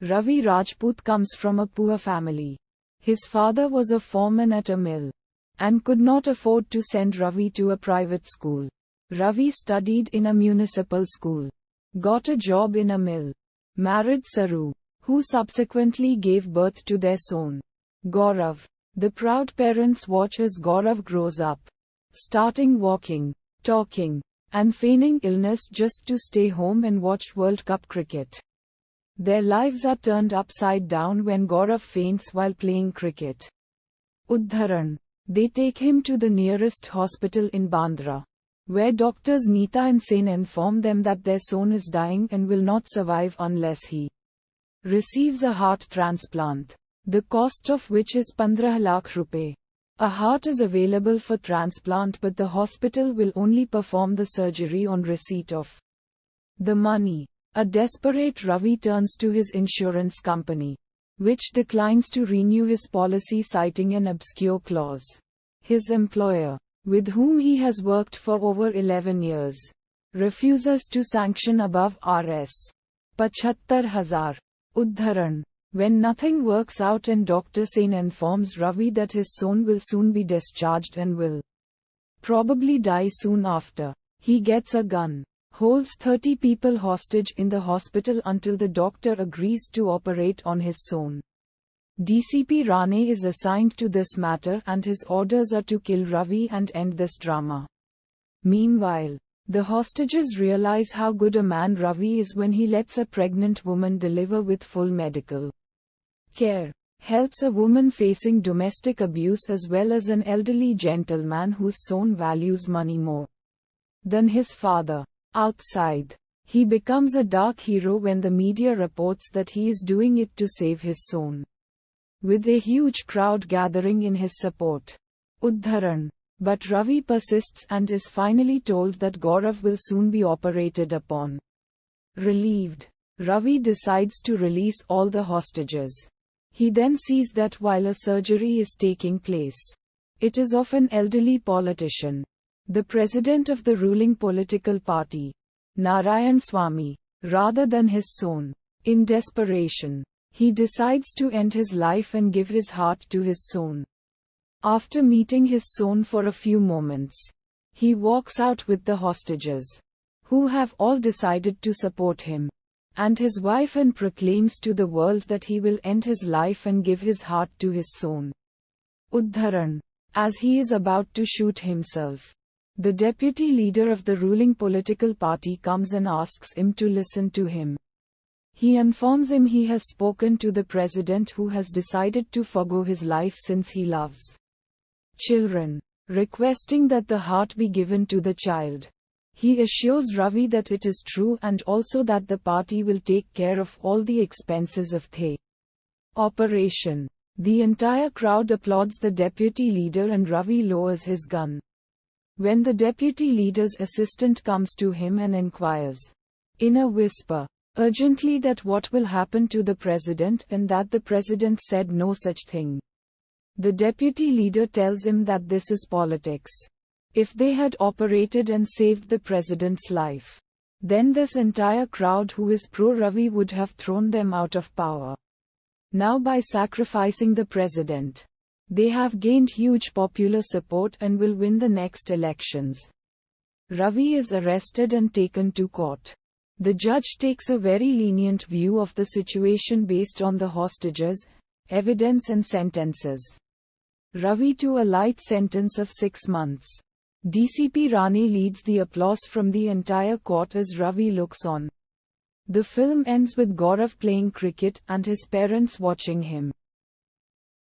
Ravi Rajput comes from a poor family. His father was a foreman at a mill and could not afford to send Ravi to a private school. Ravi studied in a municipal school, got a job in a mill, married Saru, who subsequently gave birth to their son, Gaurav. The proud parents watch as Gaurav grows up, starting walking, talking, and feigning illness just to stay home and watch World Cup cricket. Their lives are turned upside down when Gaurav faints while playing cricket. Udharan. They take him to the nearest hospital in Bandra, where doctors Neeta and Sen inform them that their son is dying and will not survive unless he receives a heart transplant, the cost of which is 15 lakh rupees. A heart is available for transplant, but the hospital will only perform the surgery on receipt of the money. A desperate Ravi turns to his insurance company, which declines to renew his policy citing an obscure clause. His employer, with whom he has worked for over 11 years, refuses to sanction above Rs. 75,000. Udharan. When nothing works out and Dr. Sen informs Ravi that his son will soon be discharged and will probably die soon after, he gets a gun, holds 30 people hostage in the hospital until the doctor agrees to operate on his son. DCP Rane is assigned to this matter and his orders are to kill Ravi and end this drama. Meanwhile, the hostages realize how good a man Ravi is when he lets a pregnant woman deliver with full medical care, helps a woman facing domestic abuse as well as an elderly gentleman whose son values money more than his father. Outside, he becomes a dark hero when the media reports that he is doing it to save his son, with a huge crowd gathering in his support. Udharan. But Ravi persists and is finally told that Gaurav will soon be operated upon. Relieved, Ravi decides to release all the hostages. He then sees that while a surgery is taking place, it is of an elderly politician, the president of the ruling political party, Narayan Swamy, rather than his son. In desperation, he decides to end his life and give his heart to his son. After meeting his son for a few moments, he walks out with the hostages, who have all decided to support him and his wife, and proclaims to the world that he will end his life and give his heart to his son. Udharan. As he is about to shoot himself, the deputy leader of the ruling political party comes and asks him to listen to him. He informs him he has spoken to the president who has decided to forgo his life since he loves children, requesting that the heart be given to the child. He assures Ravi that it is true and also that the party will take care of all the expenses of the operation. The entire crowd applauds the deputy leader and Ravi lowers his gun. When the deputy leader's assistant comes to him and inquires, in a whisper, urgently that what will happen to the president and that the president said no such thing. The deputy leader tells him that this is politics. If they had operated and saved the president's life, then this entire crowd who is pro-Ravi would have thrown them out of power. Now by sacrificing the president, they have gained huge popular support and will win the next elections. Ravi is arrested and taken to court. The judge takes a very lenient view of the situation based on the hostages, evidence and sentences Ravi to a light sentence of 6 months. DCP Rane leads the applause from the entire court as Ravi looks on. The film ends with Gaurav playing cricket and his parents watching him.